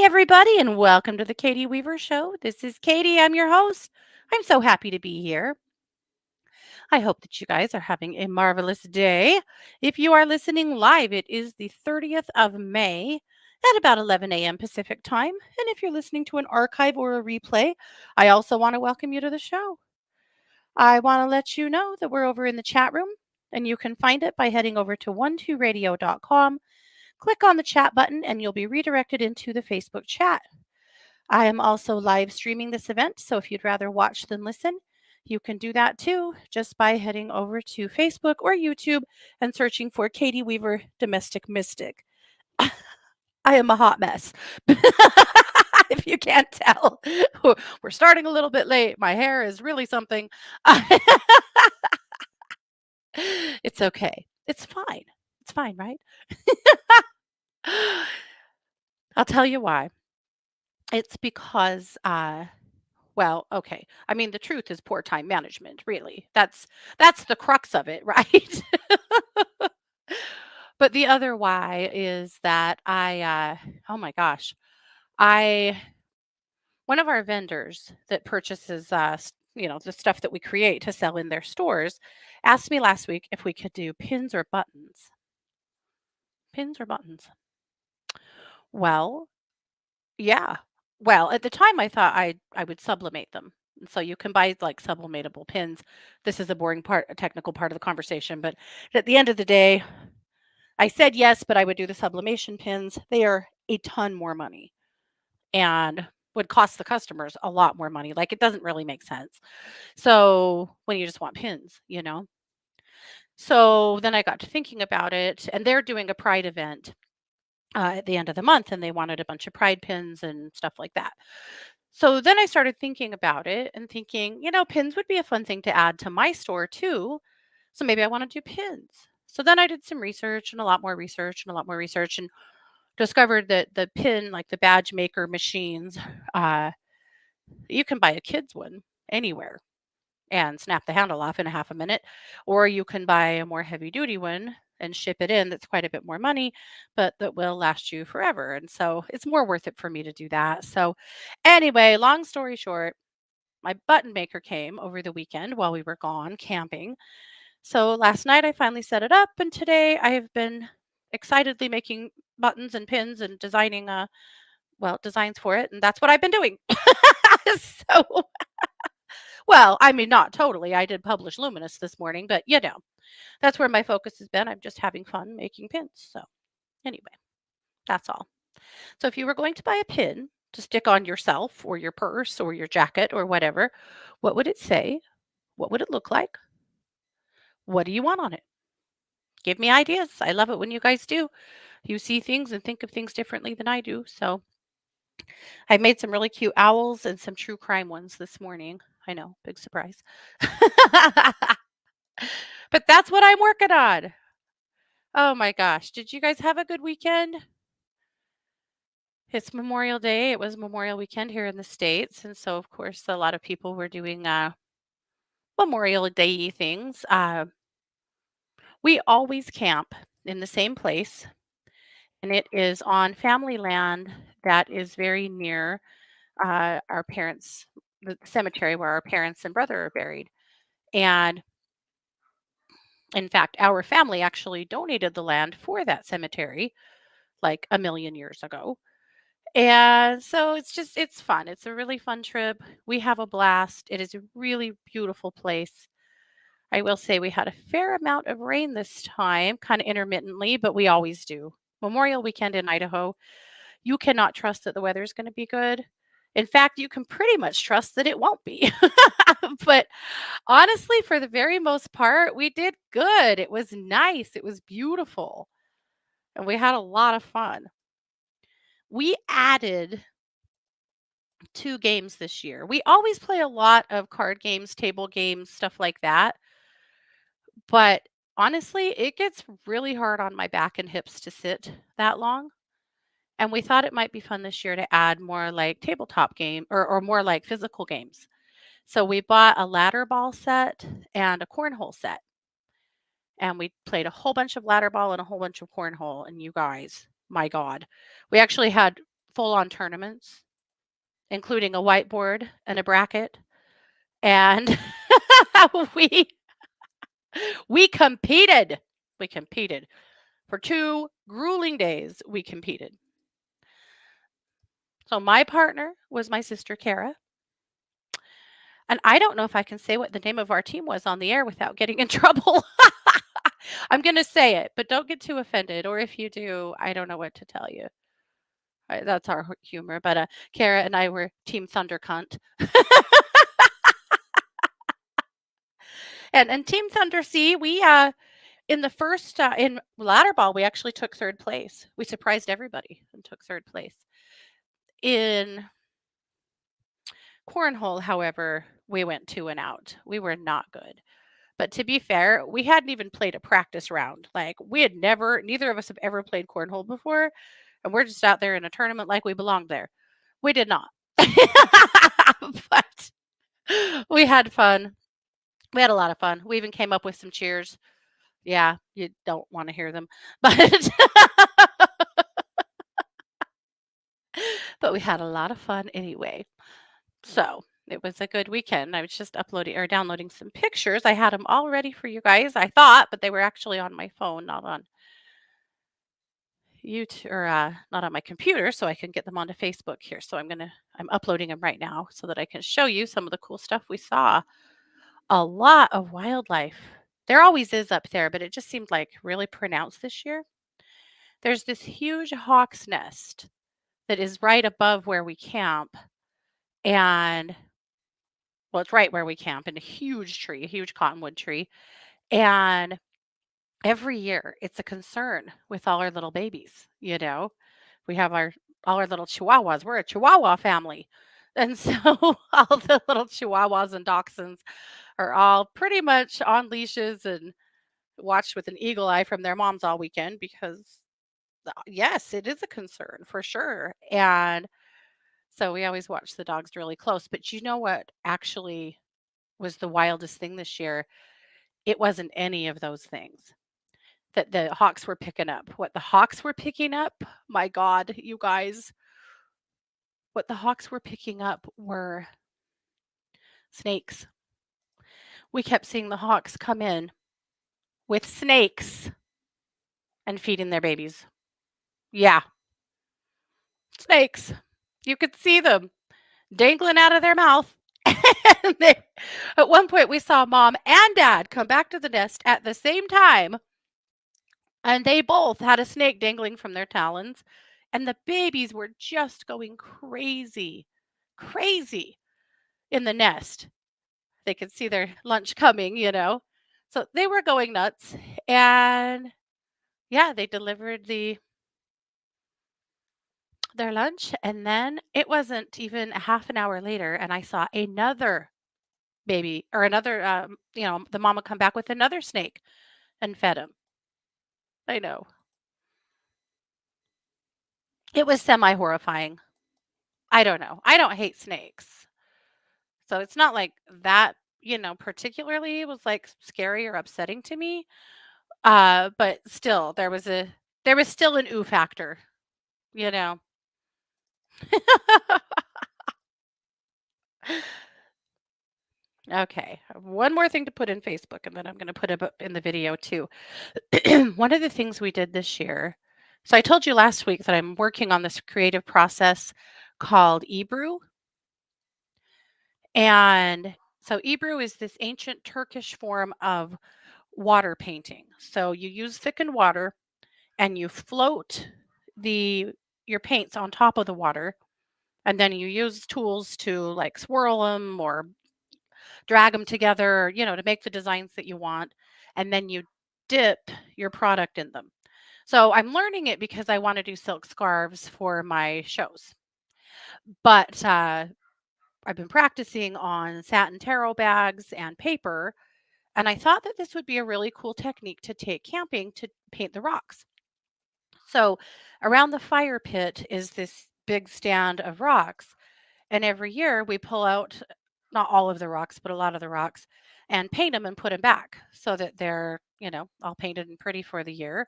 everybody, and welcome to the Katie Weaver Show. This is Katie. I'm your host. I'm so happy to be here. I hope that you guys are having a marvelous day. If you are listening live, it is the 30th of May at about 11 a.m. Pacific time. And if you're listening to an archive or a replay, I also want to welcome you to the show. I want to let you know that we're over in the chat room, and you can find it by heading over to 12radio.com. Click on the chat button, and you'll be redirected into the Facebook chat. I am also live streaming this event, so if you'd rather watch than listen, you can do that too just by heading over to Facebook or YouTube and searching for Katie Weaver Domestic Mystic. I am a hot mess. If you can't tell, we're starting a little bit late. My hair is really something. It's okay. It's fine. It's fine, right? I'll tell you why. It's because well, okay. I mean, the truth is poor time management, really. That's the crux of it, right? But the other why is that oh my gosh, I one of our vendors that purchases the stuff that we create to sell in their stores asked me last week if we could do pins or buttons. Pins or buttons. Well, yeah. Well, at the time, I thought I would sublimate them. And so you can buy like sublimatable pins. This is a boring part, a technical part of the conversation, but at the end of the day, I said yes, but I would do the sublimation pins. They are a ton more money and would cost the customers a lot more money. Like it doesn't really make sense. So when you just want pins. So then I got to thinking about it, and they're doing a Pride event at the end of the month, and they wanted a bunch of Pride pins and stuff like that. So then I started thinking about it and thinking, pins would be a fun thing to add to my store too. So maybe I want to do pins. So then I did some research and a lot more research and a lot more research and discovered that the pin, like the badge maker machines, uh, you can buy a kid's one anywhere and snap the handle off in a half a minute. Or you can buy a more heavy duty one and ship it in that's quite a bit more money, but that will last you forever. And so it's more worth it for me to do that. So, anyway, long story short, my button maker came over the weekend while we were gone camping. So last night I finally set it up, and today I have been excitedly making buttons and pins and designing designs for it, and that's what I've been doing. So well, I mean, not totally. I did publish Luminous this morning, but that's where my focus has been. I'm just having fun making pins. So anyway, that's all. So if you were going to buy a pin to stick on yourself or your purse or your jacket or whatever, what would it say? What would it look like? What do you want on it? Give me ideas. I love it when you guys do. You see things and think of things differently than I do. So I made some really cute owls and some true crime ones this morning. I know, big surprise. But that's what I'm working on. Oh my gosh. Did you guys have a good weekend? It's Memorial Day. It was Memorial Weekend here in the States. And so, of course, a lot of people were doing Memorial Day things. We always camp in the same place, and it is on family land that is very near our parents, the cemetery where our parents and brother are buried. And in fact, our family actually donated the land for that cemetery like a million years ago. And so it's fun. It's a really fun trip. We have a blast. It is a really beautiful place. I will say we had a fair amount of rain this time, kind of intermittently, but we always do. Memorial weekend in Idaho, you cannot trust that the weather is going to be good. In fact, you can pretty much trust that it won't be. But honestly, for the very most part, we did good. It was nice. It was beautiful. And we had a lot of fun. We added 2 games this year. We always play a lot of card games, table games, stuff like that. But honestly, it gets really hard on my back and hips to sit that long. And we thought it might be fun this year to add more like tabletop game or more like physical games. So we bought a ladder ball set and a cornhole set. And we played a whole bunch of ladder ball and a whole bunch of cornhole. And you guys, my God, we actually had full-on tournaments, including a whiteboard and a bracket, and we we competed. We competed. For 2 grueling days, we competed. So my partner was my sister Kara, and I don't know if I can say what the name of our team was on the air without getting in trouble. I'm gonna say it, but don't get too offended, or if you do, I don't know what to tell you. That's our humor, but, Kara and I were Team Thunder Cunt. And Team Thunder Sea, we, in the first, in ladder ball, we actually took 3rd place. We surprised everybody and took 3rd place. In cornhole, however, we went 2 and out. We were not good. But to be fair, we hadn't even played a practice round. Like, we had never neither of us have ever played cornhole before, and we're just out there in a tournament like we belonged there. We did not. But we had fun. We had a lot of fun. We even came up with some cheers. Yeah, you don't wanna hear them, but but we had a lot of fun anyway. So, it was a good weekend. I was just uploading or downloading some pictures. I had them all ready for you guys, I thought, but they were actually on my phone, not on YouTube or, not on my computer, so I can get them onto Facebook here. So I'm uploading them right now so that I can show you some of the cool stuff we saw. A lot of wildlife. There always is up there, but it just seemed like really pronounced this year. There's this huge hawk's nest that is right above where we camp, and well, it's right where we camp in a huge tree, a huge cottonwood tree, and every year it's a concern with all our little babies, you know? We have our all our little chihuahuas. We're a chihuahua family. And so all the little chihuahuas and dachshunds are all pretty much on leashes and watched with an eagle eye from their moms all weekend because yes, it is a concern for sure. And so we always watch the dogs really close. But you know what actually was the wildest thing this year? It wasn't any of those things that the hawks were picking up. What the hawks were picking up, my God, you guys, what the hawks were picking up were snakes. We kept seeing the hawks come in with snakes and feeding their babies. Yeah, snakes. You could see them dangling out of their mouth. And at one point, we saw mom and dad come back to the nest at the same time, and they both had a snake dangling from their talons. And the babies were just going crazy, crazy in the nest. They could see their lunch coming, you know. So they were going nuts. And yeah, they delivered their lunch. And then it wasn't even a half an hour later, and I saw another baby or another, the mama come back with another snake and fed him. I know. It was semi horrifying. I don't know. I don't hate snakes. So it's not like that, particularly was like scary or upsetting to me. But still there was still an ooh factor, you know. Okay. One more thing to put in Facebook and then I'm going to put it up in the video too. One of the things we did this year. So I told you last week that I'm working on this creative process called Ebrew. And so Ebrew is this ancient Turkish form of water painting. So you use thickened water and you float the your paints on top of the water, and then you use tools to like swirl them or drag them together, to make the designs that you want, and then you dip your product in them. So I'm learning it because I want to do silk scarves for my shows. But I've been practicing on satin taro bags and paper, and I thought that this would be a really cool technique to take camping to paint the rocks. So around the fire pit is this big stand of rocks. And every year we pull out not all of the rocks, but a lot of the rocks and paint them and put them back so that they're, all painted and pretty for the year.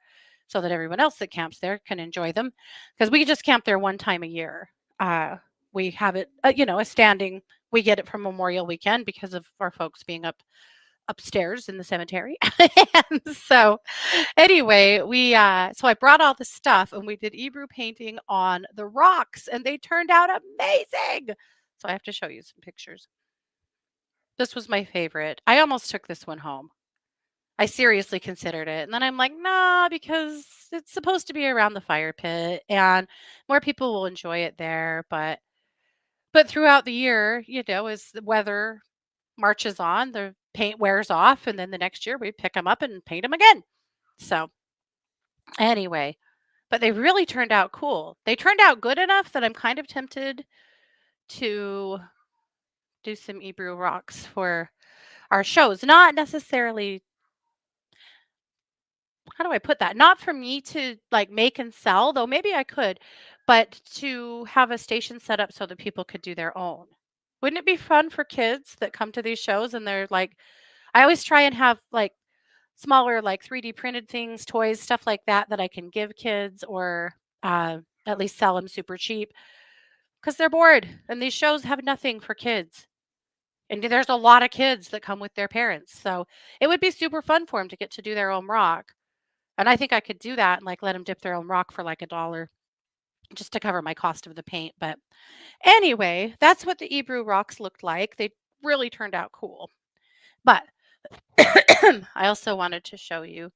so that everyone else that camps there can enjoy them because we just camp there one time a year. Uh, we have it, a standing. We get it from Memorial Weekend because of our folks being upstairs in the cemetery. And so anyway, so I brought all the stuff and we did Ebru painting on the rocks and they turned out amazing. So I have to show you some pictures. This was my favorite. I almost took this one home. I seriously considered it. And then I'm like, nah, because it's supposed to be around the fire pit and more people will enjoy it there. But throughout the year, as the weather marches on, the paint wears off, and then the next year we pick them up and paint them again. So anyway, but they really turned out cool. They turned out good enough that I'm kind of tempted to do some Ebru rocks for our shows. Not necessarily, how do I put that? Not for me to like make and sell, though maybe I could, but to have a station set up so that people could do their own. Wouldn't it be fun for kids that come to these shows and they're like, I always try and have like smaller, like 3D printed things, toys, stuff like that that I can give kids or at least sell them super cheap because they're bored and these shows have nothing for kids. And there's a lot of kids that come with their parents. So it would be super fun for them to get to do their own rock. And I think I could do that and like let them dip their own rock for like $1 just to cover my cost of the paint. But anyway, that's what the Ebru rocks looked like. They really turned out cool. But I also wanted to show you.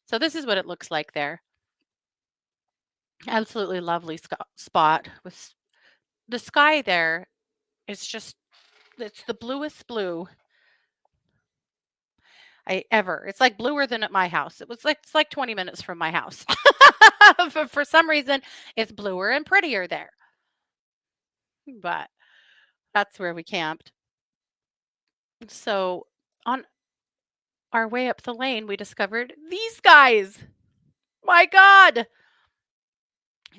So this is what it looks like there. Absolutely lovely spot with the sky there. It's just it's the bluest blue I ever. It's like bluer than at my house. It's like 20 minutes from my house. But for some reason, it's bluer and prettier there. But that's where we camped. So on our way up the lane, we discovered these guys. My God.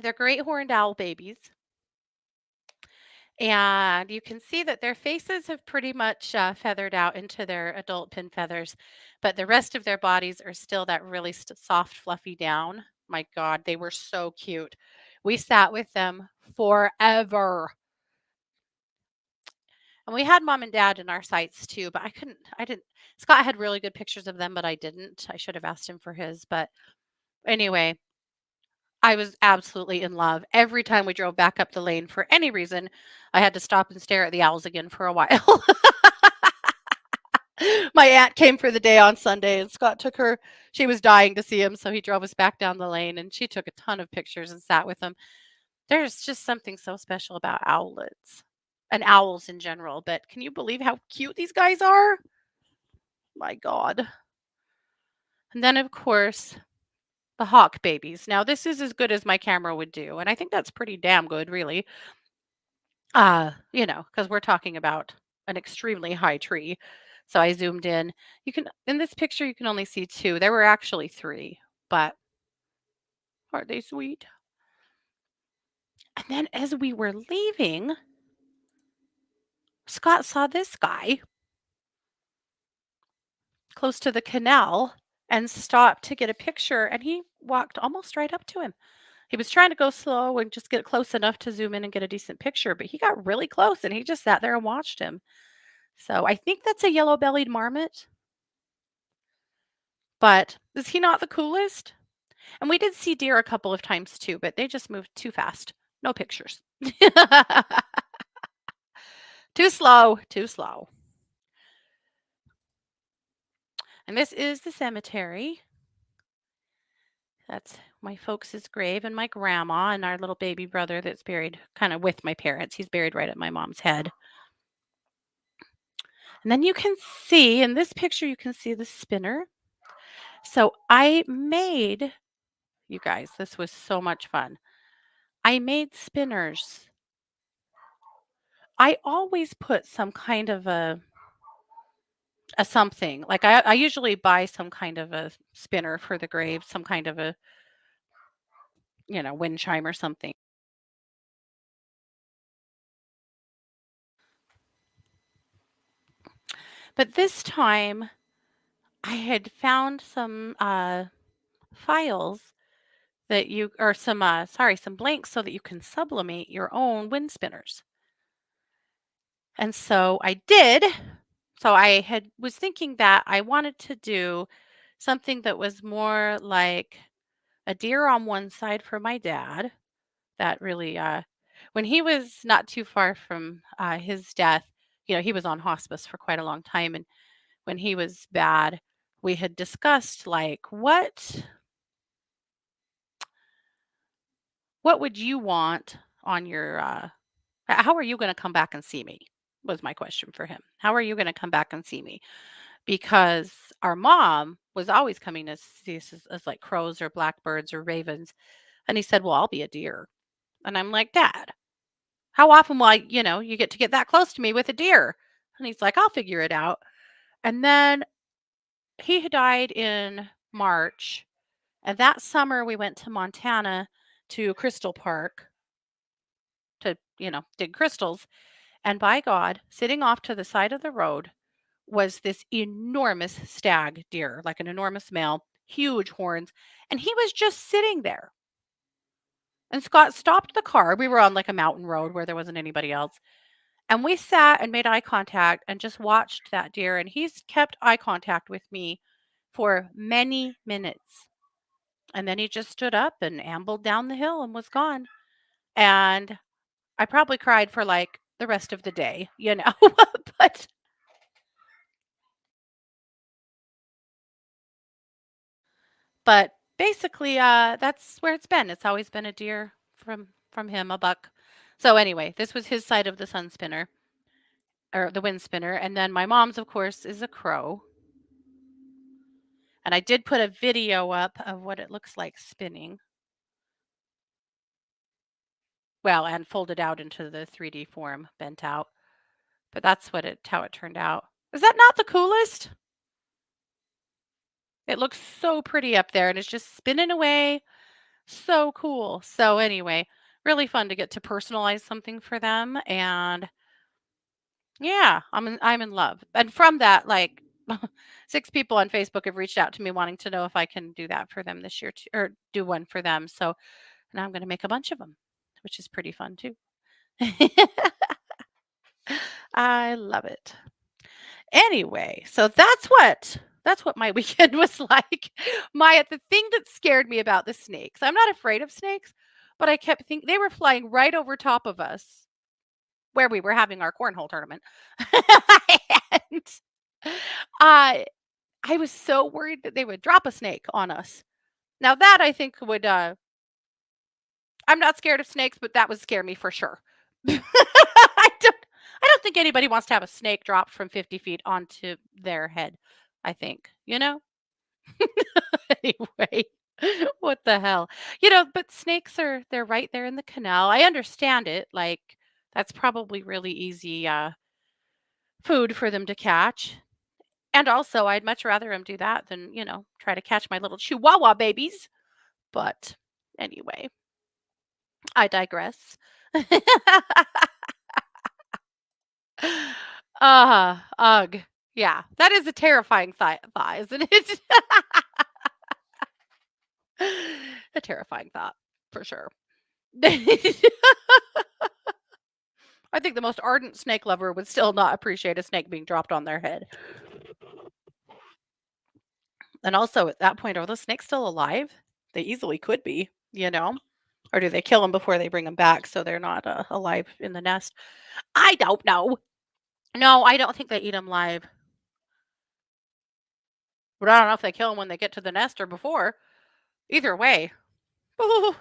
They're great horned owl babies. And you can see that their faces have pretty much feathered out into their adult pin feathers, but the rest of their bodies are still that really soft, fluffy down. My God, they were so cute. We sat with them forever. And we had mom and dad in our sights too, but I didn't. Scott had really good pictures of them, but I didn't. I should have asked him for his. But anyway, I was absolutely in love. Every time we drove back up the lane for any reason, I had to stop and stare at the owls again for a while. My aunt came for the day on Sunday and Scott took her. She was dying to see him, so he drove us back down the lane and she took a ton of pictures and sat with him. There's just something so special about owlets and owls in general, but can you believe how cute these guys are? My God. And then, of course, the hawk babies. Now, this is as good as my camera would do, and I think that's pretty damn good, really. Because we're talking about an extremely high tree. So I zoomed in. In this picture, you can only see two. There were actually three, but aren't they sweet? And then as we were leaving, Scott saw this guy close to the canal and stopped to get a picture, and he walked almost right up to him. He was trying to go slow and just get close enough to zoom in and get a decent picture, but he got really close and he just sat there and watched him. So I think that's a yellow-bellied marmot, but is he not the coolest? And we did see deer a couple of times too, but they just moved too fast. No pictures. Too slow, too slow. And this is the cemetery. That's my folks' grave and my grandma and our little baby brother that's buried kind of with my parents. He's buried right at my mom's head. And then you can see in this picture, you can see the spinner. So I made, you guys, this was so much fun. I made spinners. I always put some kind of a something. Like I usually buy some kind of a spinner for the grave, some kind of a, wind chime or something. But this time I had found some files that you or some sorry, some blanks so that you can sublimate your own wind spinners. And so I did. So I had was thinking that I wanted to do something that was more like a deer on one side for my dad. That really when he was not too far from his death, he was on hospice for quite a long time, and when he was bad, we had discussed like what would you want on your how are you going to come back and see me was my question for him. How are you going to come back and see me? Because our mom was always coming to see us as like crows or blackbirds or ravens. And he said, well, I'll be a deer. And I'm like, Dad, how often will you get to get that close to me with a deer? And he's like, I'll figure it out. And then he had died in March. And that summer we went to Montana to Crystal Park to, dig crystals. And by God, sitting off to the side of the road was this enormous stag deer, like an enormous male, huge horns. And he was just sitting there. And Scott stopped the car. We were on like a mountain road where there wasn't anybody else. And we sat and made eye contact and just watched that deer. And he's kept eye contact with me for many minutes. And then he just stood up and ambled down the hill and was gone. And I probably cried for like the rest of the day. but but basically that's where it's been. It's always been a deer from him, a buck. So anyway, this was his side of the sun spinner or the wind spinner. And then my mom's, of course, is a crow. And I did put a video up of what it looks like spinning. Well, and folded out into the 3D form, bent out. But that's how it turned out. Is that not the coolest? It looks so pretty up there and it's just spinning away. So cool. So anyway, really fun to get to personalize something for them. And yeah, I'm in love. And from that, like 6 people on Facebook have reached out to me wanting to know if I can do that for them this year too, or do one for them. So now I'm going to make a bunch of them, which is pretty fun too. I love it. Anyway, so that's what my weekend was like. The thing that scared me about the snakes. I'm not afraid of snakes, but I kept thinking they were flying right over top of us where we were having our cornhole tournament. and uh, I was so worried that they would drop a snake on us. Now that I think would I'm not scared of snakes, but that would scare me for sure. I don't think anybody wants to have a snake dropped from 50 feet onto their head, I think, you know? Anyway, what the hell? But snakes they're right there in the canal. I understand it. Like that's probably really easy food for them to catch. And also, I'd much rather them do that than, try to catch my little chihuahua babies. But anyway, I digress. Ugh. Yeah, that is a terrifying thought, isn't it? A terrifying thought, for sure. I think the most ardent snake lover would still not appreciate a snake being dropped on their head. And also, at that point, are those snakes still alive? They easily could be, you know? Or do they kill them before they bring them back so they're not alive in the nest? I don't know. No, I don't think they eat them live. But I don't know if they kill them when they get to the nest or before. Either way. Ooh,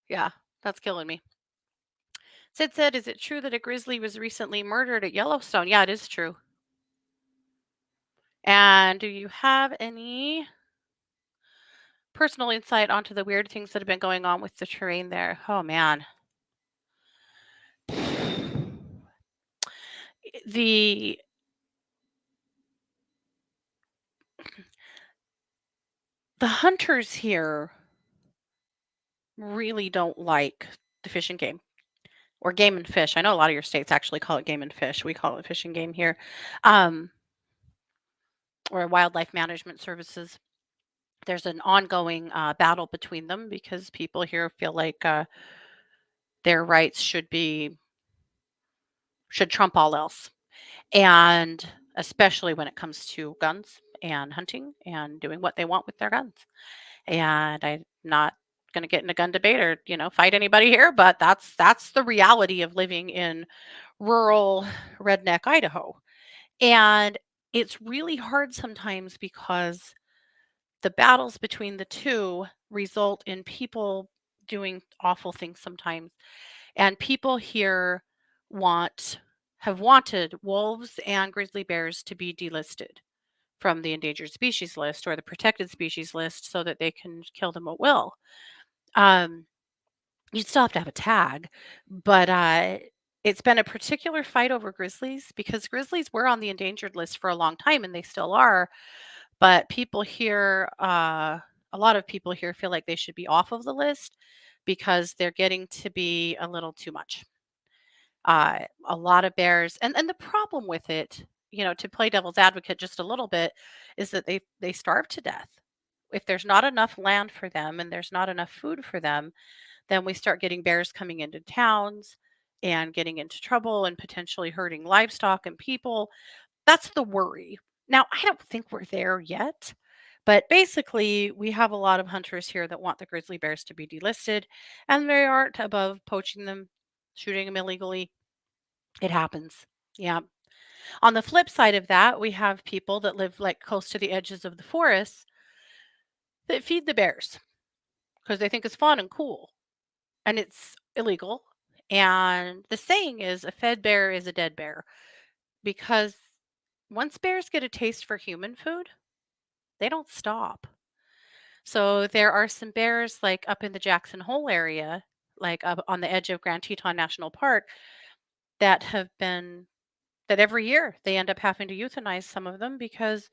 yeah, that's killing me. Sid said, is it true that a grizzly was recently murdered at Yellowstone? Yeah, it is true. And do you have any personal insight onto the weird things that have been going on with the terrain there? Oh, man. The the hunters here really don't like the fish and game or game and fish. I know a lot of your states actually call it game and fish. We call it fish and game here. Um, or wildlife management services. There's an ongoing battle between them because people here feel like their rights should trump all else, and especially when it comes to guns and hunting and doing what they want with their guns. And I'm not going to get in a gun debate or fight anybody here, but that's the reality of living in rural redneck Idaho. And it's really hard sometimes because the battles between the two result in people doing awful things sometimes. And people here want have wanted wolves and grizzly bears to be delisted from the endangered species list or the protected species list so that they can kill them at will. Um, you'd still have to have a tag, but it's been a particular fight over grizzlies because grizzlies were on the endangered list for a long time and they still are. But people here, a lot of people here feel like they should be off of the list because they're getting to be a little too much. A lot of bears, and the problem with it, to play devil's advocate just a little bit, is that they starve to death. If there's not enough land for them and there's not enough food for them, then we start getting bears coming into towns and getting into trouble and potentially hurting livestock and people. That's the worry. Now, I don't think we're there yet, but basically, we have a lot of hunters here that want the grizzly bears to be delisted, and they aren't above poaching them, shooting them illegally. It happens. Yeah. On the flip side of that, we have people that live like close to the edges of the forests that feed the bears because they think it's fun and cool, and it's illegal. And the saying is a fed bear is a dead bear because once bears get a taste for human food, they don't stop. So there are some bears like up in the Jackson Hole area, like up on the edge of Grand Teton National Park, that have been that every year they end up having to euthanize some of them because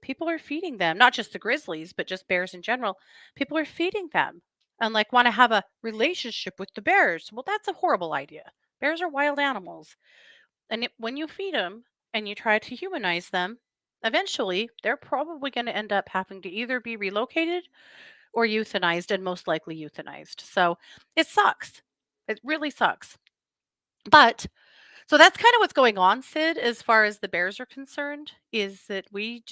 people are feeding them, not just the grizzlies, but just bears in general. People are feeding them and like want to have a relationship with the bears. Well, that's a horrible idea. Bears are wild animals. And when you feed them and you try to humanize them, eventually they're probably going to end up having to either be relocated or euthanized, and most likely euthanized. So it sucks. It really sucks. But so that's kind of what's going on, Sid, as far as the bears are concerned, is that we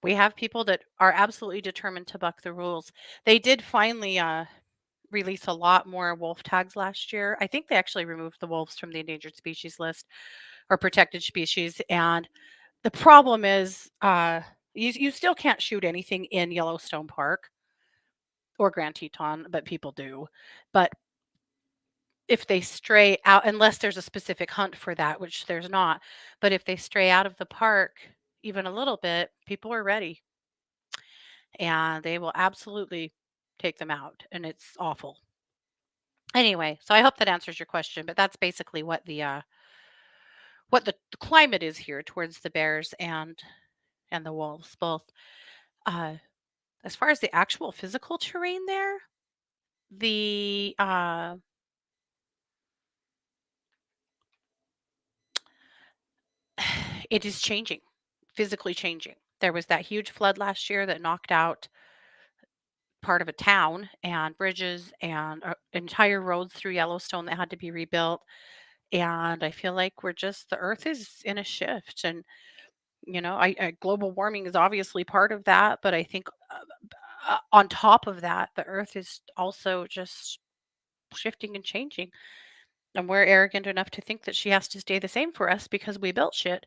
have people that are absolutely determined to buck the rules. They did finally release a lot more wolf tags last year. I think they actually removed the wolves from the endangered species list or protected species. And the problem is you still can't shoot anything in Yellowstone Park or Grand Teton, but people do. But if they stray out, unless there's a specific hunt for that, which there's not, but if they stray out of the park even a little bit, people are ready and they will absolutely take them out, and it's awful. Anyway, so I hope that answers your question, but that's basically what the climate is here towards the bears and the wolves both. Uh, as far as the actual physical terrain there, the it is changing, physically changing. There was that huge flood last year that knocked out part of a town and bridges and entire roads through Yellowstone that had to be rebuilt. And I feel like the earth is in a shift. And, global warming is obviously part of that. But I think on top of that, the earth is also just shifting and changing. And we're arrogant enough to think that she has to stay the same for us because we built shit.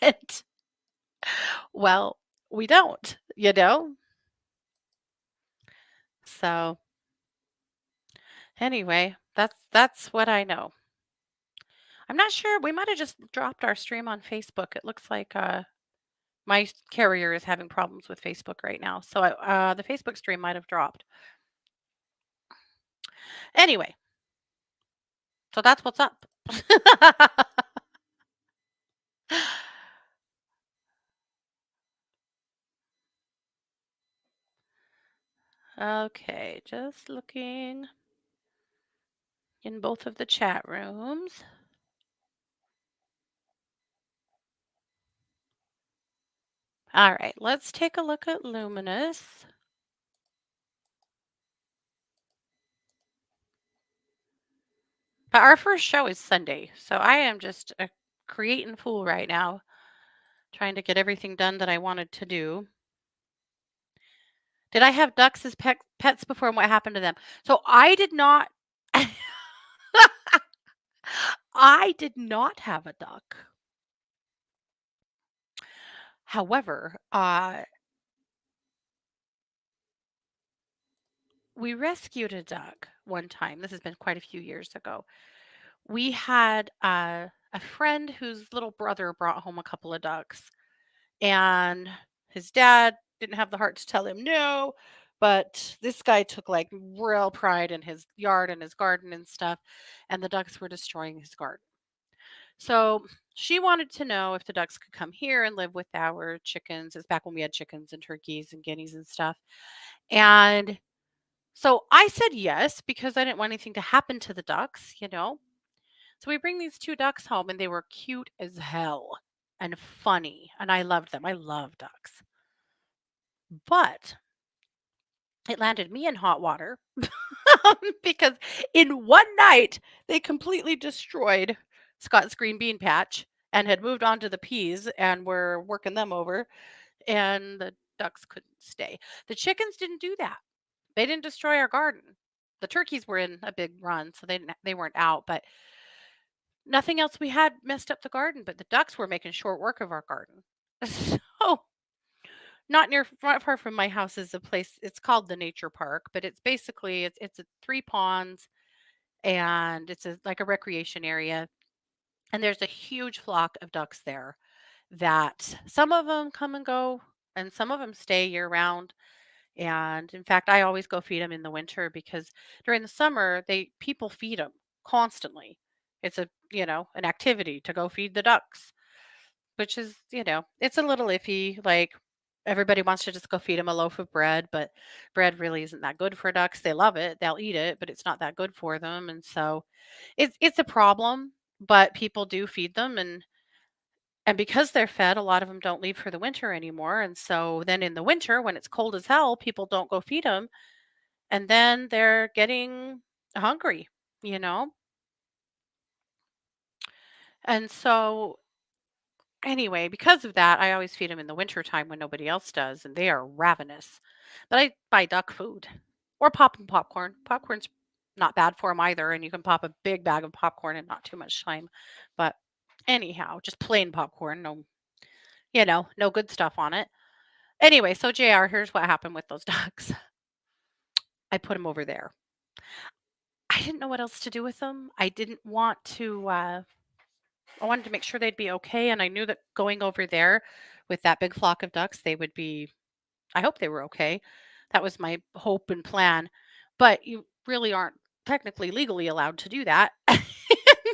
And, well, we don't, you know? So anyway, that's what I know. I'm not sure. We might have just dropped our stream on Facebook. It looks like my carrier is having problems with Facebook right now. So the Facebook stream might have dropped. Anyway, so that's what's up. Okay, just looking in both of the chat rooms. All right, let's take a look at Luminous. But our first show is Sunday, so I am just a creating fool right now, trying to get everything done that I wanted to do. Did I have ducks as pets before, and what happened to them? So I did not. I did not have a duck. However, we rescued a duck one time. This has been quite a few years ago. We had a friend whose little brother brought home a couple of ducks, and his dad didn't have the heart to tell him no, but this guy took like real pride in his yard and his garden and stuff, and the ducks were destroying his garden. So she wanted to know if the ducks could come here and live with our chickens. It's back when we had chickens and turkeys and guineas and stuff. And so I said yes because I didn't want anything to happen to the ducks. So we bring these two ducks home and they were cute as hell and funny. And I loved them. I love ducks. But it landed me in hot water because in one night they completely destroyed Scott's green bean patch and had moved on to the peas and were working them over, and the ducks couldn't stay. The chickens didn't do that. They didn't destroy our garden. The turkeys were in a big run, so they weren't out, but nothing else we had messed up the garden, but the ducks were making short work of our garden. So not far from my house is a place, it's called the Nature Park, but it's basically it's a 3 ponds, and it's like a recreation area, and there's a huge flock of ducks there that some of them come and go, and some of them stay year round. And in fact, I always go feed them in the winter because during the summer, they people feed them constantly. It's an activity to go feed the ducks, which is, it's a little iffy. Like everybody wants to just go feed them a loaf of bread, but bread really isn't that good for ducks. They love it, they'll eat it, but it's not that good for them. And so it's a problem, but people do feed them, and because they're fed, a lot of them don't leave for the winter anymore. And so then in the winter, when it's cold as hell, people don't go feed them, and then they're getting hungry, you know? And so anyway, because of that, I always feed them in the winter time when nobody else does, and they are ravenous. But I buy duck food or pop 'em popcorn. Popcorn's not bad for them either, and you can pop a big bag of popcorn in not too much time. But anyhow, just plain popcorn, no good stuff on it. Anyway, so JR, here's what happened with those ducks. I put them over there. I didn't know what else to do with them. I didn't want to I wanted to make sure they'd be okay, and I knew that going over there with that big flock of ducks, they would be, I hope they were okay. That was my hope and plan. But you really aren't technically legally allowed to do that.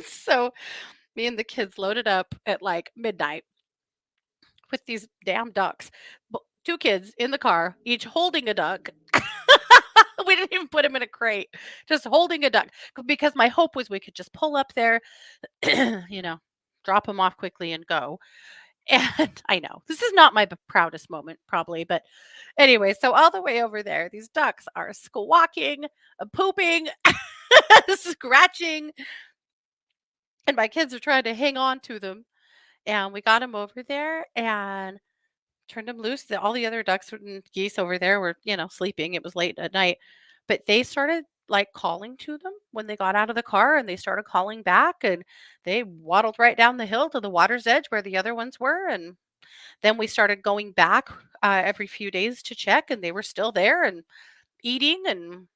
So me and the kids loaded up at like midnight with these damn ducks. Two kids in the car, each holding a duck. We didn't even put him in a crate, just holding a duck because my hope was we could just pull up there, you know, drop him off quickly and go. And I know this is not my proudest moment, probably, but anyway, so all the way over there, these ducks are squawking, pooping, scratching, and my kids are trying to hang on to them. And we got them over there and turned them loose. All the other ducks and geese over there were, sleeping. It was late at night, but they started like calling to them when they got out of the car, and they started calling back, and they waddled right down the hill to the water's edge where the other ones were. And then we started going back every few days to check, and they were still there and eating and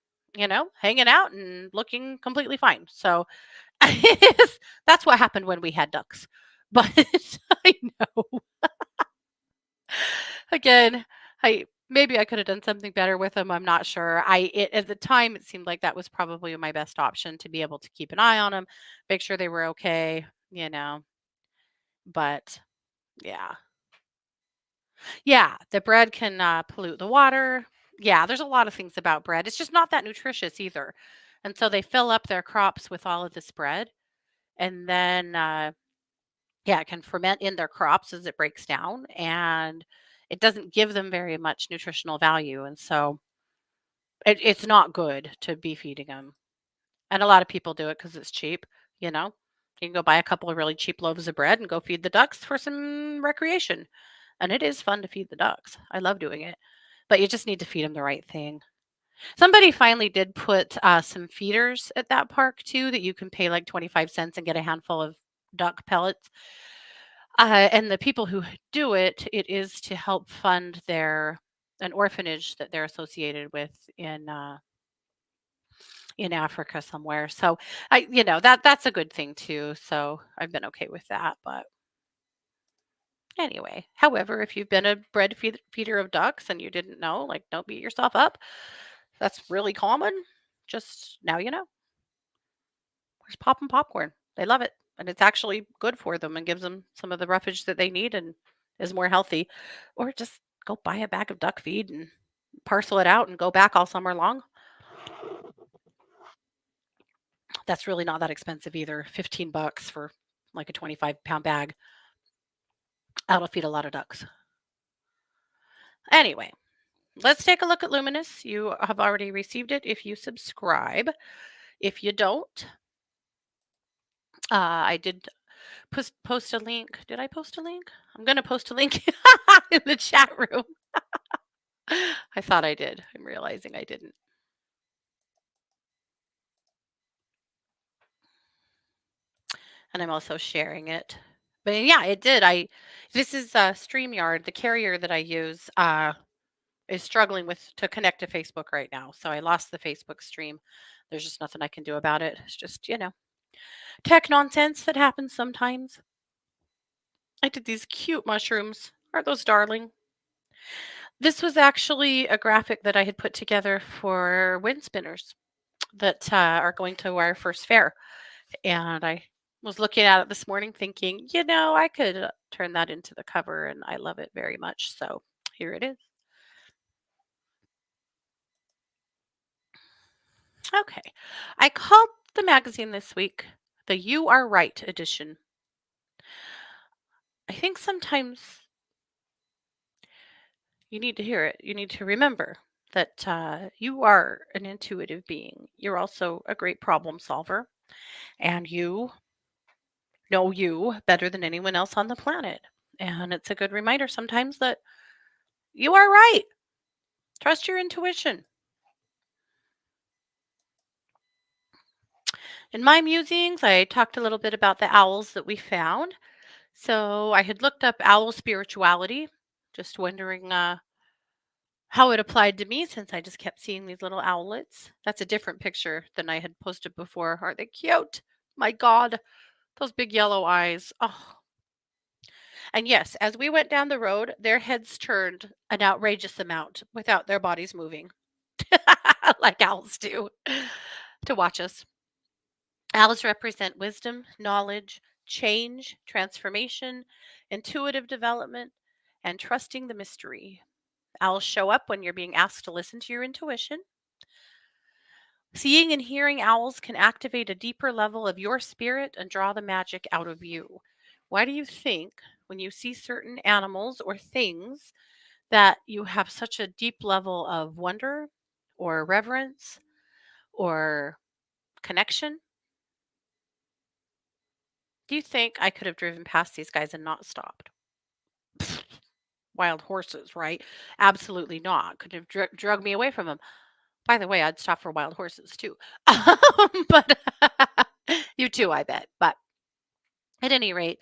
hanging out and looking completely fine. So that's what happened when we had ducks. But I know. Again, I maybe I could have done something better with them, I'm not sure. At the time, it seemed like that was probably my best option to be able to keep an eye on them, make sure they were okay, but yeah. Yeah, the bread can, pollute the water. Yeah, there's a lot of things about bread. It's just not that nutritious either, and so they fill up their crops with all of this bread, and then, yeah, it can ferment in their crops as it breaks down, and it doesn't give them very much nutritional value, and so it's not good to be feeding them. And a lot of people do it because it's cheap, you know? You can go buy a couple of really cheap loaves of bread and go feed the ducks for some recreation, and it is fun to feed the ducks. I love doing it, but you just need to feed them the right thing. Somebody finally did put, some feeders at that park too that you can pay, like, 25 cents and get a handful of duck pellets. And the people who do it, it is to help fund their an orphanage that they're associated with in Africa somewhere. So that's a good thing too. So I've been okay with that. But anyway, however, if you've been a feeder of ducks and you didn't know, like, don't beat yourself up. That's really common. Just now you know. There's popping popcorn. They love it, and it's actually good for them and gives them some of the roughage that they need and is more healthy. Or just go buy a bag of duck feed and parcel it out and go back all summer long. That's really not that expensive either. 15 bucks for like a 25-pound bag. That'll feed a lot of ducks. Anyway, let's take a look at Luminous. You have already received it if you subscribe. If you don't, I did post a link. Did I post a link? I'm going to post a link in the chat room. I thought I did. I'm realizing I didn't. And I'm also sharing it. But yeah, it did. This is StreamYard, the carrier that I use, is struggling with to connect to Facebook right now. So I lost the Facebook stream. There's just nothing I can do about it. It's just, tech nonsense that happens sometimes. I did these cute mushrooms. Aren't those darling? This was actually a graphic that I had put together for wind spinners that are going to our first fair. And I was looking at it this morning thinking, I could turn that into the cover and I love it very much. So here it is. Okay. I called the magazine this week the You Are Right edition. I think sometimes you need to hear it. You need to remember that you are an intuitive being. You're also a great problem solver, and you know you better than anyone else on the planet. And it's a good reminder sometimes that you are right. Trust your intuition. In my musings, I talked a little bit about the owls that we found. So I had looked up owl spirituality, just wondering how it applied to me since I just kept seeing these little owlets. That's a different picture than I had posted before. Aren't they cute? My God, those big yellow eyes. Oh, and yes, as we went down the road, their heads turned an outrageous amount without their bodies moving, like owls do, to watch us. Owls represent wisdom, knowledge, change, transformation, intuitive development, and trusting the mystery. Owls show up when you're being asked to listen to your intuition. Seeing and hearing owls can activate a deeper level of your spirit and draw the magic out of you. Why do you think when you see certain animals or things that you have such a deep level of wonder or reverence or connection? Do you think I could have driven past these guys and not stopped? Wild horses, right? Absolutely not. Could have drug me away from them. By the way, I'd stop for wild horses too. But you too, I bet. But at any rate,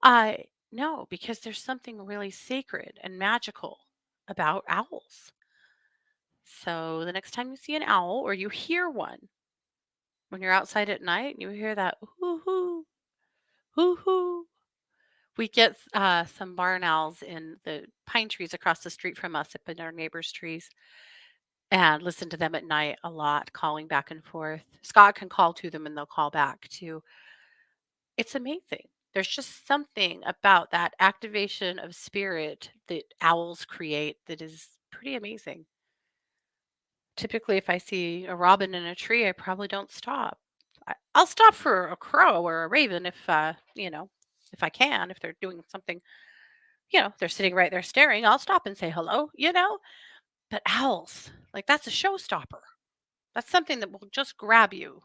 I no, because there's something really sacred and magical about owls. So the next time you see an owl or you hear one when you're outside at night and you hear that hoo hoo hoo hoo. We get some barn owls in the pine trees across the street from us up in our neighbors' trees and listen to them at night a lot, calling back and forth. Scott can call to them and they'll call back too. It's amazing. There's just something about that activation of spirit that owls create that is pretty amazing. Typically, if I see a robin in a tree, I probably don't stop. I'll stop for a crow or a raven if I can, if they're doing something, they're sitting right there staring, I'll stop and say hello. But owls, like that's a showstopper. That's something that will just grab you.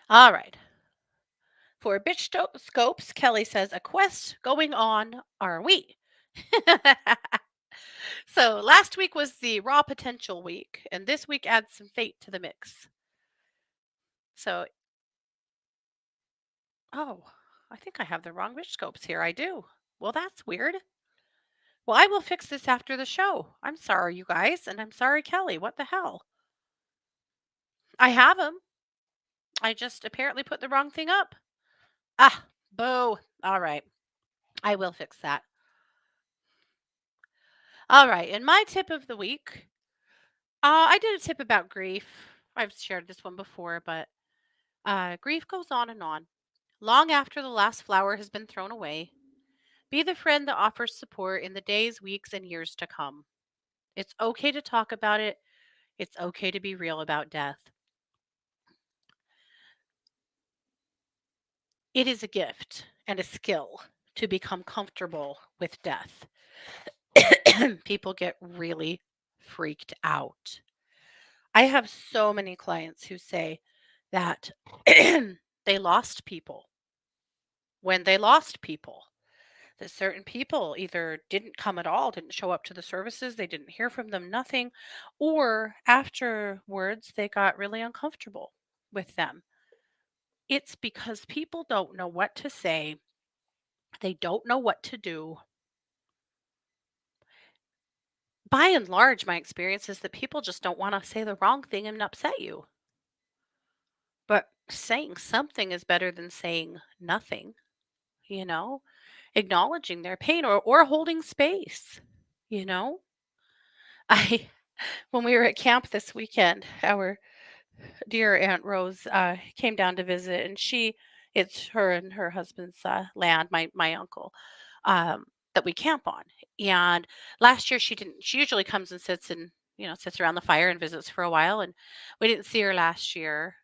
All right. For bitch scopes, Kelly says, a quest going on, are we? So last week was the raw potential week, and this week adds some fate to the mix. So, oh, I think I have the wrong bitch scopes here. I do. Well, that's weird. Well, I will fix this after the show. I'm sorry, you guys, and I'm sorry, Kelly. What the hell? I have them. I just apparently put the wrong thing up. Ah, boo. All right. I will fix that. All right. And my tip of the week, I did a tip about grief. I've shared this one before, but grief goes on and on. Long after the last flower has been thrown away, be the friend that offers support in the days, weeks, and years to come. It's okay to talk about it. It's okay to be real about death. It is a gift and a skill to become comfortable with death. People get really freaked out. I have so many clients who say that they lost people when they lost people. That certain people either didn't come at all, didn't show up to the services, they didn't hear from them, nothing, or afterwards they got really uncomfortable with them. It's because people don't know what to say, they don't know what to do. By and large, my experience is that people just don't want to say the wrong thing and upset you. But saying something is better than saying nothing, you know, acknowledging their pain or holding space, you know. I when we were at camp this weekend, our dear Aunt Rose came down to visit, and it's her and her husband's land, my uncle, um, that we camp on. And last year she didn't. She usually comes and sits around the fire and visits for a while. And we didn't see her last year.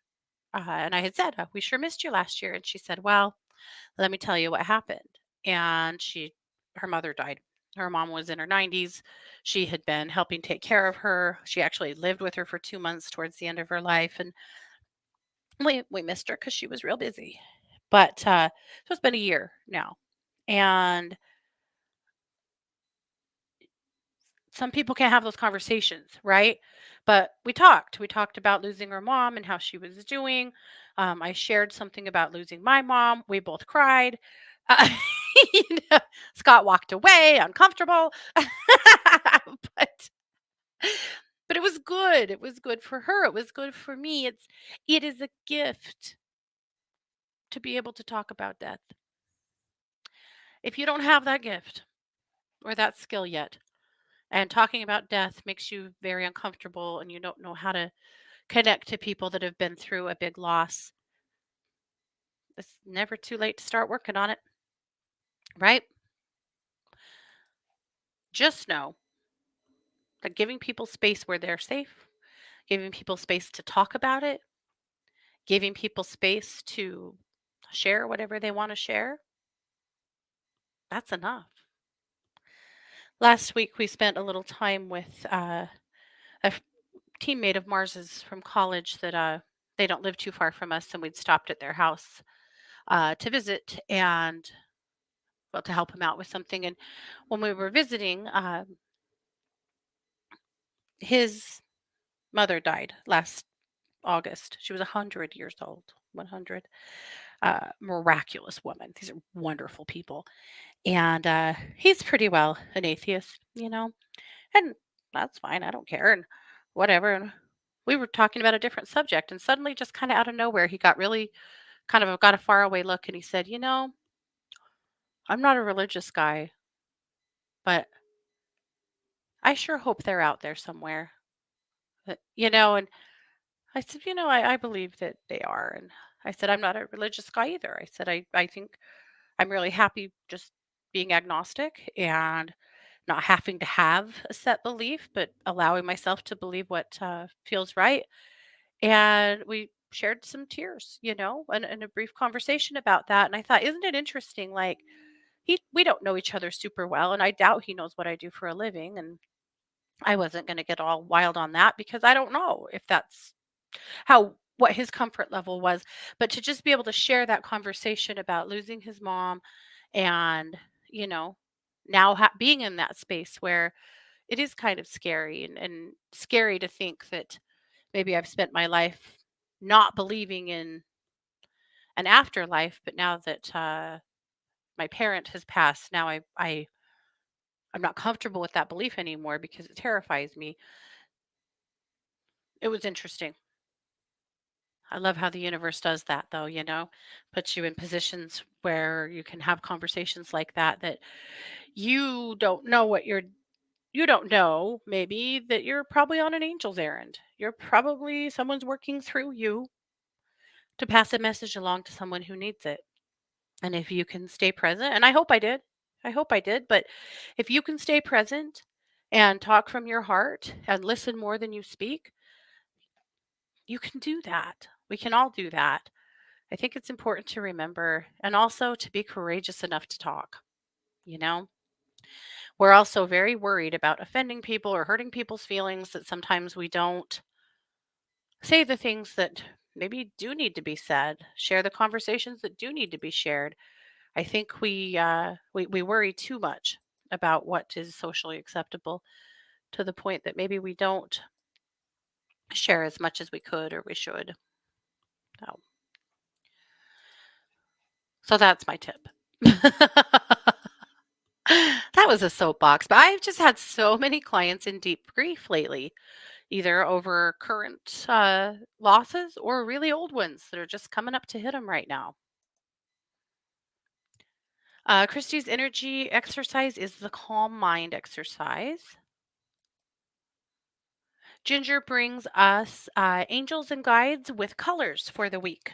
And I had said, we sure missed you last year. And she said, well, let me tell you what happened. And her mother died. Her mom was in her 90s. She had been helping take care of her. She actually lived with her for 2 months towards the end of her life. And we missed her because she was real busy. But so it's been a year now. And some people can't have those conversations, right? But we talked. We talked about losing her mom and how she was doing. I shared something about losing my mom. We both cried. Uh, you know, Scott walked away, uncomfortable. but but it was good. It was good for her. It was good for me. It is a gift to be able to talk about death. If you don't have that gift or that skill yet, and talking about death makes you very uncomfortable and you don't know how to connect to people that have been through a big loss, it's never too late to start working on it, right? Just know that giving people space where they're safe, giving people space to talk about it, giving people space to share whatever they want to share, that's enough. Last week, we spent a little time with a teammate of Mars's from college that they don't live too far from us, and we'd stopped at their house to visit and well to help him out with something. And when we were visiting, his mother died last August. She was 100 years old. 100. Miraculous woman. These are wonderful people, and he's pretty well an atheist, and that's fine. I don't care and whatever. And we were talking about a different subject, and suddenly, just kind of out of nowhere, he got really kind of got a faraway look, and he said, I'm not a religious guy, but I sure hope they're out there somewhere. And I said, I believe that they are. And I said, I'm not a religious guy either. I said, I think I'm really happy just being agnostic and not having to have a set belief, but allowing myself to believe what feels right. And we shared some tears, and a brief conversation about that. And I thought, isn't it interesting? Like, we don't know each other super well, and I doubt he knows what I do for a living. And I wasn't going to get all wild on that because I don't know if that's how what his comfort level was. But to just be able to share that conversation about losing his mom and, you know, now being in that space where it is kind of scary and scary to think that maybe I've spent my life not believing in an afterlife, but now that my parent has passed, now I'm not comfortable with that belief anymore because it terrifies me. It was interesting. I love how the universe does that though, puts you in positions where you can have conversations like that that you don't know you don't know maybe that you're probably on an angel's errand. You're probably someone's working through you to pass a message along to someone who needs it. And if you can stay present, and I hope I did. I hope I did, but if you can stay present and talk from your heart and listen more than you speak, you can do that. We can all do that. I think it's important to remember and also to be courageous enough to talk. You know, we're also very worried about offending people or hurting people's feelings that sometimes we don't say the things that maybe do need to be said, share the conversations that do need to be shared. I think we worry too much about what is socially acceptable to the point that maybe we don't share as much as we could or we should. So, so that's my tip. That was a soapbox, but I've just had so many clients in deep grief lately, either over current losses or really old ones that are just coming up to hit them right now. Christy's energy exercise is the calm mind exercise. Ginger brings us angels and guides with colors for the week.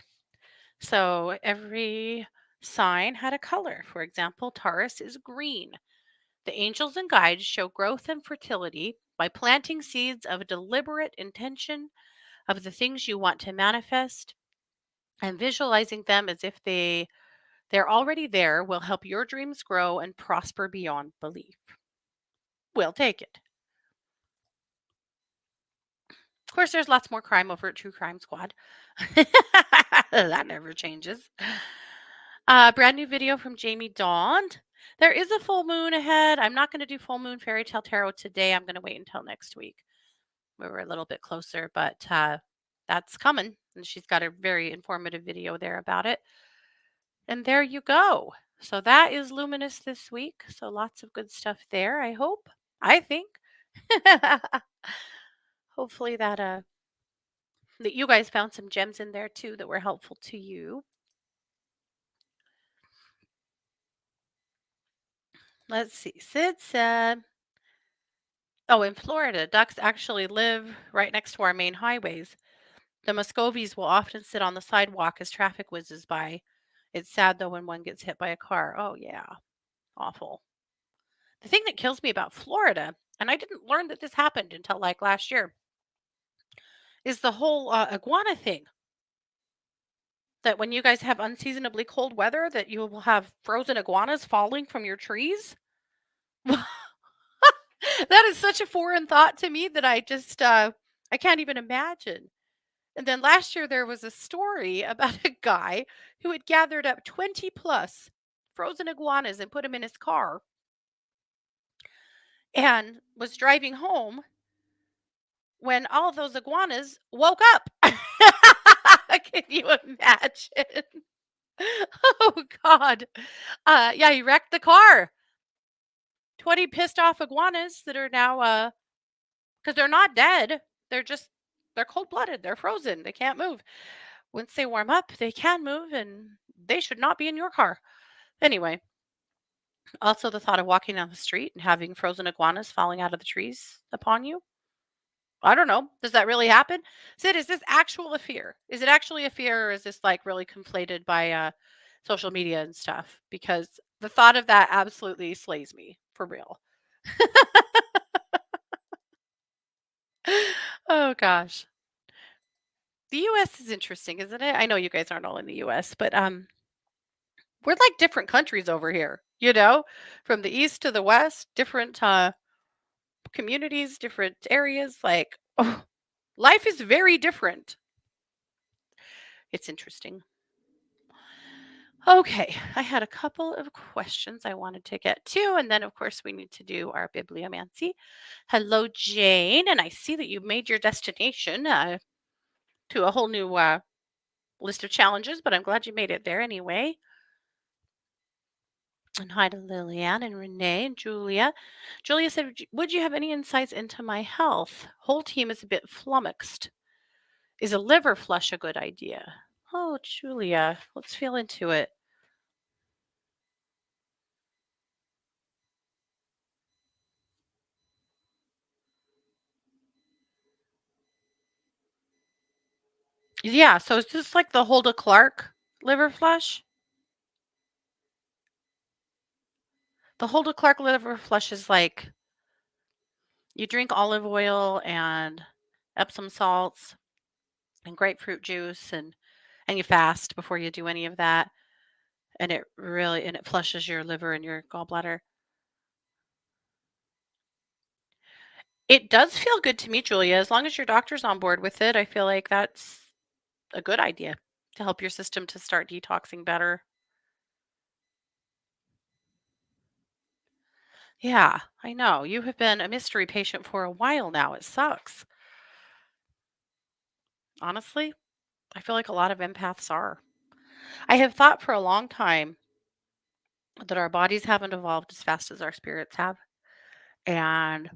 So every sign had a color. For example, Taurus is green. The angels and guides show growth and fertility by planting seeds of deliberate intention of the things you want to manifest, and visualizing them as if they're already there will help your dreams grow and prosper beyond belief. We'll take it. Of course, there's lots more crime over at True Crime Squad. That never changes. Brand new video from Jamie Dawn. There is a full moon ahead. I'm not going to do full moon fairy tale tarot today. I'm going to wait until next week. We're a little bit closer, but that's coming. And she's got a very informative video there about it. And there you go. So that is luminous this week. So lots of good stuff there, I hope. I think. Hopefully that you guys found some gems in there too that were helpful to you. Let's see. Sid said, oh, in Florida, ducks actually live right next to our main highways. The Muscovies will often sit on the sidewalk as traffic whizzes by. It's sad though when one gets hit by a car. Oh, yeah. Awful. The thing that kills me about Florida, and I didn't learn that this happened until like last year, is the whole iguana thing. That when you guys have unseasonably cold weather, that you will have frozen iguanas falling from your trees. That is such a foreign thought to me that I can't even imagine. And then last year there was a story about a guy who had gathered up 20 plus frozen iguanas and put them in his car and was driving home when all of those iguanas woke up. Can you imagine? Oh God. Yeah, he wrecked the car. 20 pissed off iguanas that are now because they're not dead. They're just they're cold-blooded. They're frozen. They can't move. Once they warm up, they can move and they should not be in your car. Anyway, also the thought of walking down the street and having frozen iguanas falling out of the trees upon you. I don't know. Does that really happen? Sid, is this actual a fear? Is it actually a fear or is this like really conflated by social media and stuff? Because the thought of that absolutely slays me for real. Oh gosh. The US is interesting, isn't it? I know you guys aren't all in the US, but we're like different countries over here, from the east to the west, different communities, different areas. Like, life is very different. It's interesting. Okay, I had a couple of questions I wanted to get to, and then, of course, we need to do our bibliomancy. Hello, Jane, and I see that you made your destination to a whole new list of challenges, but I'm glad you made it there anyway. And hi to Liliane and Renee and Julia. Julia said, "Would you have any insights into my health? Whole team is a bit flummoxed. Is a liver flush a good idea?" Oh, Julia, let's feel into it. Yeah, so is this like the Hulda Clark liver flush? The Hulda Clark liver flush is like you drink olive oil and Epsom salts and grapefruit juice and you fast before you do any of that, and it flushes your liver and your gallbladder. It does feel good to me, Julia, as long as your doctor's on board with it. I feel like that's a good idea to help your system to start detoxing better. Yeah, I know. You have been a mystery patient for a while now. It sucks. Honestly, I feel like a lot of empaths are. I have thought for a long time that our bodies haven't evolved as fast as our spirits have. And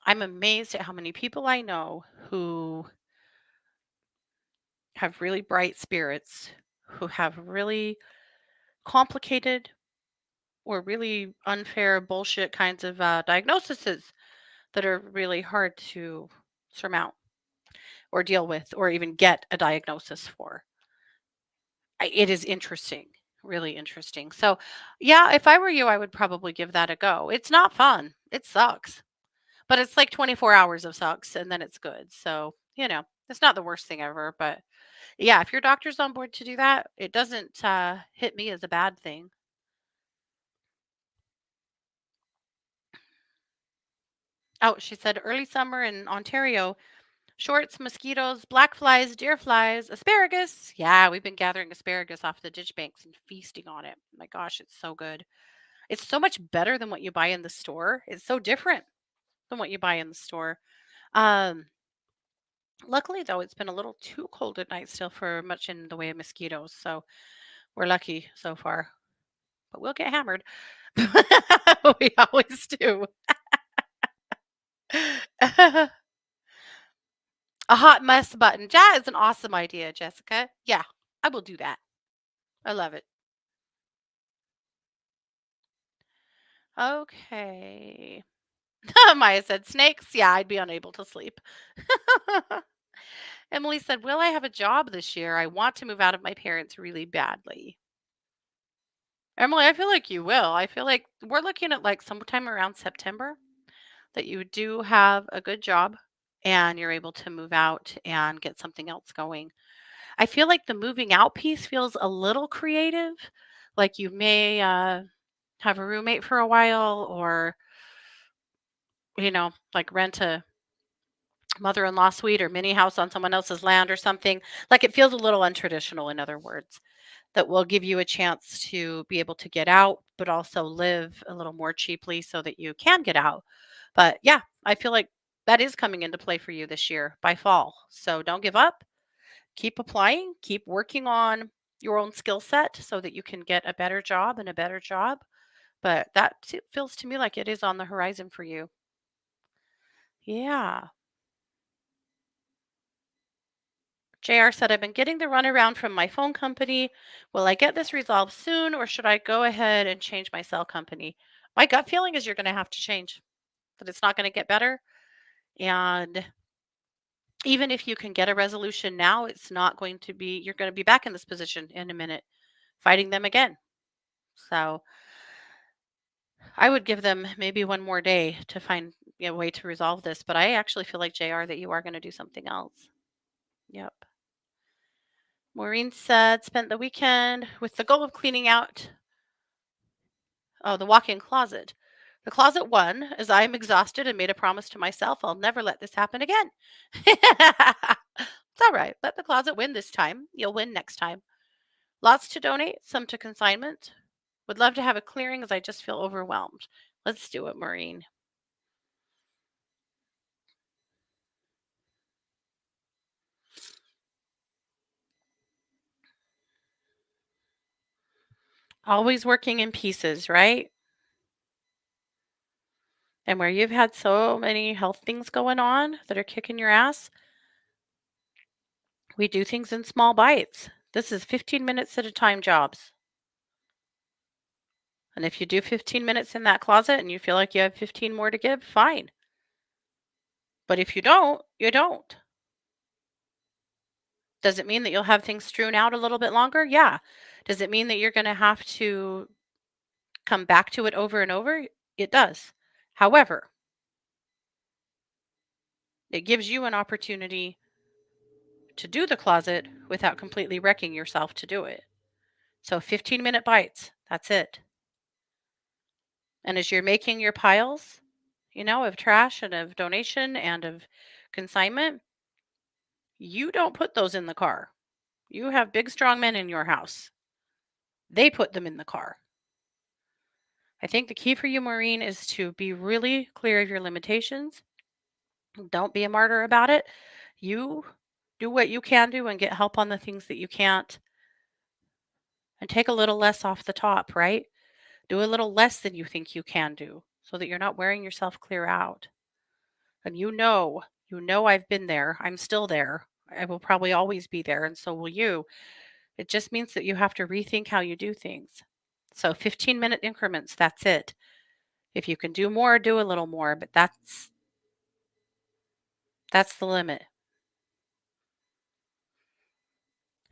I'm amazed at how many people I know who have really bright spirits, who have really complicated or really unfair bullshit kinds of diagnoses that are really hard to surmount or deal with or even get a diagnosis for. It is interesting, really interesting. So, yeah, if I were you, I would probably give that a go. It's not fun. It sucks, but it's like 24 hours of sucks and then it's good. So, it's not the worst thing ever. But yeah, if your doctor's on board to do that, it doesn't hit me as a bad thing. Oh, she said early summer in Ontario. Shorts, mosquitoes, black flies, deer flies, asparagus. Yeah, we've been gathering asparagus off the ditch banks and feasting on it. My gosh, it's so good. It's so much better than what you buy in the store. It's so different than what you buy in the store. Um, Luckily, though, it's been a little too cold at night still for much in the way of mosquitoes. So we're lucky so far, but we'll get hammered. We always do. A hot mess button. That is an awesome idea, Jessica. Yeah, I will do that. I love it. Okay. Maya said, snakes. Yeah, I'd be unable to sleep. Emily said, will I have a job this year? I want to move out of my parents really badly. Emily, I feel like you will. I feel like we're looking at like sometime around September that you do have a good job and you're able to move out and get something else going. I feel like the moving out piece feels a little creative. Like you may have a roommate for a while or, like rent a mother-in-law suite or mini house on someone else's land or something. Like it feels a little untraditional, in other words, that will give you a chance to be able to get out, but also live a little more cheaply so that you can get out. But yeah, I feel like that is coming into play for you this year by fall. So don't give up. Keep applying, keep working on your own skill set so that you can get a better job and a better job. But feels to me like it is on the horizon for you. Yeah. JR said, I've been getting the runaround from my phone company. Will I get this resolved soon or should I go ahead and change my cell company? My gut feeling is you're going to have to change, that it's not going to get better. And even if you can get a resolution now, it's not going to be, you're going to be back in this position in a minute, fighting them again. So I would give them maybe one more day to find a way to resolve this. But I actually feel like JR that you are going to do something else. Yep. Maureen said, spent the weekend with the goal of cleaning out the walk-in closet. The closet won as I am exhausted and made a promise to myself I'll never let this happen again. It's all right. Let the closet win this time. You'll win next time. Lots to donate, some to consignment. Would love to have a clearing as I just feel overwhelmed. Let's do it, Maureen. Always working in pieces, right? And where you've had so many health things going on that are kicking your ass, we do things in small bites. This is 15 minutes at a time jobs. And if you do 15 minutes in that closet and you feel like you have 15 more to give, fine. But if you don't, you don't. Does it mean that you'll have things strewn out a little bit longer? Yeah. Does it mean that you're going to have to come back to it over and over? It does. However, it gives you an opportunity to do the closet without completely wrecking yourself to do it. So 15-minute bites, that's it. And as you're making your piles, of trash and of donation and of consignment, you don't put those in the car. You have big, strong men in your house. They put them in the car. I think the key for you, Maureen, is to be really clear of your limitations. Don't be a martyr about it. You do what you can do and get help on the things that you can't and take a little less off the top, right? Do a little less than you think you can do so that you're not wearing yourself clear out. And I've been there. I'm still there. I will probably always be there, and so will you. It just means that you have to rethink how you do things. So 15-minute increments, that's it. If you can do more, do a little more, but that's the limit.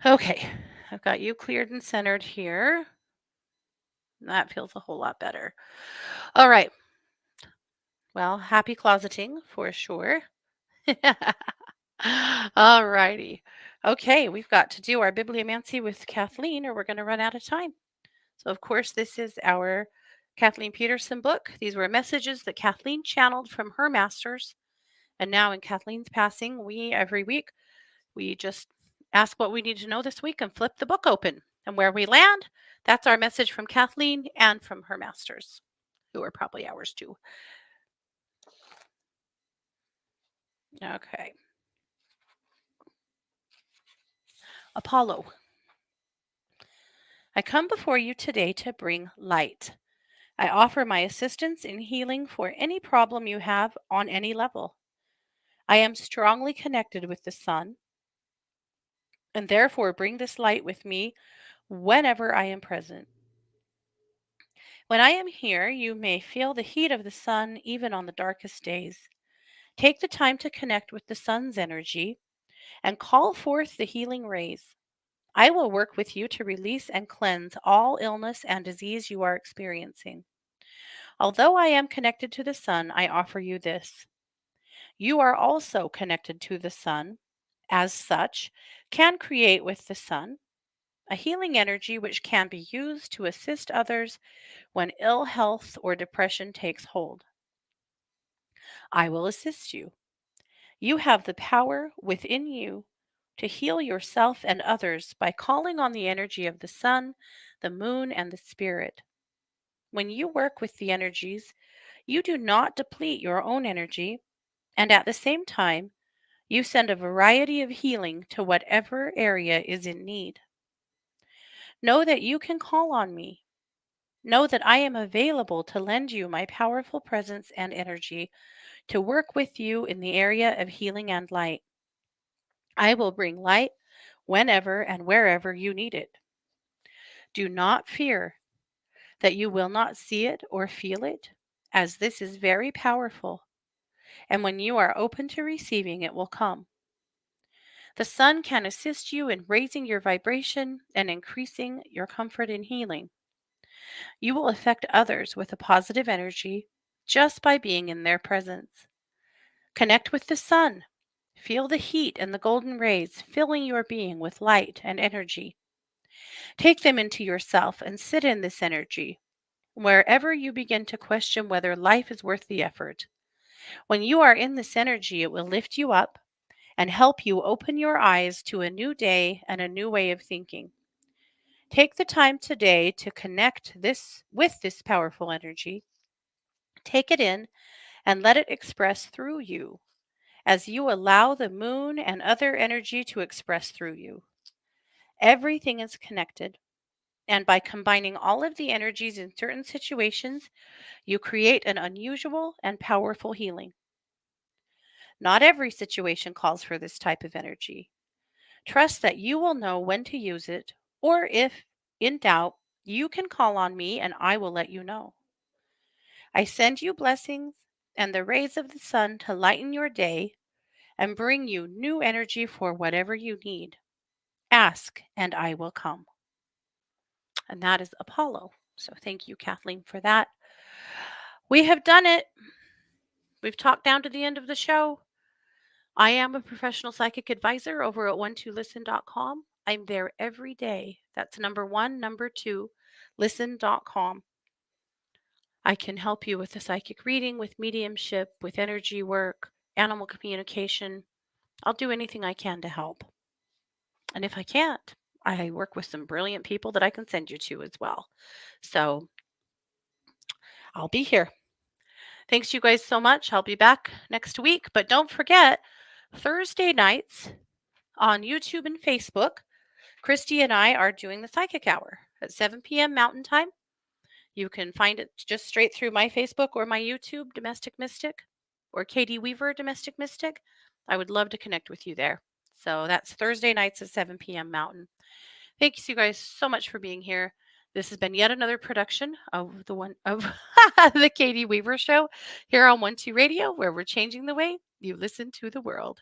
Okay, I've got you cleared and centered here. That feels a whole lot better. All right. Well, happy closeting for sure. All righty. Okay, we've got to do our bibliomancy with Kathleen, or we're going to run out of time. So, of course, this is our Kathleen Peterson book. These were messages that Kathleen channeled from her masters. And now, in Kathleen's passing, every week, we just ask what we need to know this week and flip the book open. And where we land, that's our message from Kathleen and from her masters, who are probably ours too. Okay. Apollo. I come before you today to bring light. I offer my assistance in healing for any problem you have on any level. I am strongly connected with the sun and therefore bring this light with me whenever I am present. When I am here, you may feel the heat of the sun even on the darkest days. Take the time to connect with the sun's energy and call forth the healing rays. I will work with you to release and cleanse all illness and disease you are experiencing. Although I am connected to the sun, I offer you this. You are also connected to the sun, as such, can create with the sun a healing energy which can be used to assist others when ill health or depression takes hold. I will assist you. You have the power within you to heal yourself and others by calling on the energy of the sun, the moon, and the spirit. When you work with the energies, you do not deplete your own energy, and at the same time, you send a variety of healing to whatever area is in need. Know that you can call on me. Know that I am available to lend you my powerful presence and energy to work with you in the area of healing and light. I will bring light whenever and wherever you need it. Do not fear that you will not see it or feel it, as this is very powerful, and when you are open to receiving, it will come. The sun can assist you in raising your vibration and increasing your comfort in healing. You will affect others with a positive energy just by being in their presence. Connect with the sun Feel the heat and the golden rays filling your being with light and energy. Take them into yourself and sit in this energy wherever you begin to question whether life is worth the effort. When you are in this energy, it will lift you up and help you open your eyes to a new day and a new way of thinking. Take the time today to connect this with this powerful energy. Take it in and let it express through you as you allow the moon and other energy to express through you. Everything is connected, and by combining all of the energies in certain situations, you create an unusual and powerful healing. Not every situation calls for this type of energy. Trust that you will know when to use it, or if in doubt, you can call on me and I will let you know. I send you blessings and the rays of the sun to lighten your day and bring you new energy for whatever you need. Ask and I will come. And that is Apollo. So thank you, Kathleen, for that. We have done it. We've talked down to the end of the show. I am a professional psychic advisor over at 12listen.com. I'm there every day. That's number one. Number two, listen.com. I can help you with the psychic reading, with mediumship, with energy work, animal communication. I'll do anything I can to help. And if I can't, I work with some brilliant people that I can send you to as well. So I'll be here. Thanks, you guys, so much. I'll be back next week. But don't forget, Thursday nights on YouTube and Facebook, Christy and I are doing the Psychic Hour at 7 p.m. Mountain Time. You can find it just straight through my Facebook or my YouTube, Domestic Mystic, or Katie Weaver, Domestic Mystic. I would love to connect with you there. So that's Thursday nights at 7 p.m. Mountain. Thanks, you guys, so much for being here. This has been yet another production of the Katie Weaver Show here on 12 Radio, where we're changing the way you listen to the world.